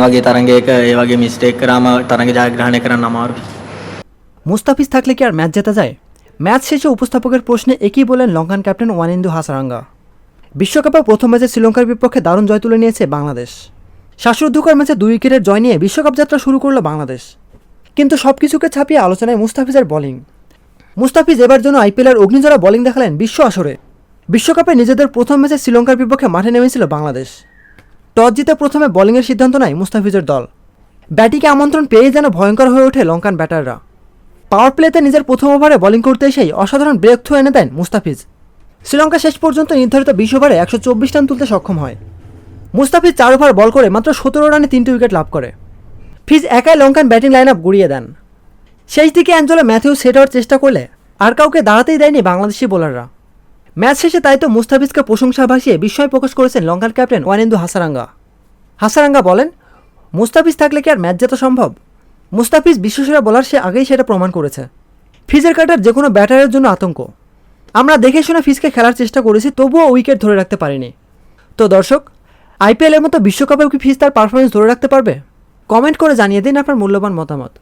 වගේ තරගයක ඒ වගේ මිස්ටේක් කරාම තරග ජයග්‍රහණය කරන්න අමාරුයි. মুস্তাফিজ থাকলে কি আর ম্যাচ জেতা যায়? ম্যাচ শেষে উপস্থাপকের প্রশ্নে একই বলেন লঙ্কান ক্যাপ্টেন ওয়ানিন্দু হাসারাঙ্গা। বিশ্বকাপে প্রথম ম্যাচে শ্রীলঙ্কার বিপক্ষে দারুণ জয় তুলে নিয়েছে বাংলাদেশ। শ্বাসরুদ্ধকর ম্যাচে 2 উইকেটের জয় নিয়ে বিশ্বকাপ যাত্রা শুরু করল বাংলাদেশ। কিন্তু সব কিছুকে ছাপিয়ে আলোচনায় মুস্তাফিজের বোলিং। মুস্তাফিজ এবার জন্য আইপিএলের অগ্নিঝরা বোলিং দেখালেন বিশ্ব আসরে। বিশ্বকাপে নিজেদের প্রথম ম্যাচে শ্রীলঙ্কার বিপক্ষে মাঠে নেমেছিল বাংলাদেশ। টস জিতে প্রথমে বোলিংয়ের সিদ্ধান্ত নেয় মুস্তাফিজের দল। ব্যাটিংয়ে আমন্ত্রণ পেয়েই যেন ভয়ঙ্কর হয়ে ওঠে লঙ্কান ব্যাটাররা। পাওয়ার প্লেতে নিজের প্রথম ওভারে বোলিং করতে এসেই অসাধারণ ব্রেক থ্রু এনে দেন মুস্তাফিজ। শ্রীলঙ্কা শেষ পর্যন্ত নির্ধারিত 20 ওভারে 124 রান তুলতে সক্ষম হয়। মুস্তাফিজ 4 ওভার বল করে মাত্র 17 রানে 3টি উইকেট লাভ করে। ফিজ একাই লঙ্কান ব্যাটিং লাইন আপ গুড়িয়ে দেন। শেষ দিকে অ্যাঞ্জেলো ম্যাথিউস সেট হওয়ার চেষ্টা করলে আর কাউকে দাঁড়াতেই দেয়নি বাংলাদেশি বোলাররা। ম্যাচ শেষে তাই তো মুস্তাফিজকে প্রশংসা ভাসিয়ে বিস্ময় প্রকাশ করেছেন লঙ্কান ক্যাপ্টেন ওয়ানিন্দু হাসারাঙ্গা বলেন, মুস্তাফিজ থাকলে কি আর ম্যাচ জেতা সম্ভব? মুস্তাফিজ বিশ্বসেরা বোলার, সে আগেই সেটা প্রমাণ করেছে। ফিজের কাটার যে কোনো ব্যাটারের জন্য আতঙ্ক। আমরা দেখে শুনে ফিজকে খেলার চেষ্টা করেছি, তবুও উইকেট ধরে রাখতে পারিনি। তো দর্শক, আইপিএলের মতো বিশ্বকাপেও কি ফিজ তার পারফরমেন্স ধরে রাখতে পারবে? কমেন্ট করে জানিয়ে দিন আপনার মূল্যবান মতামত।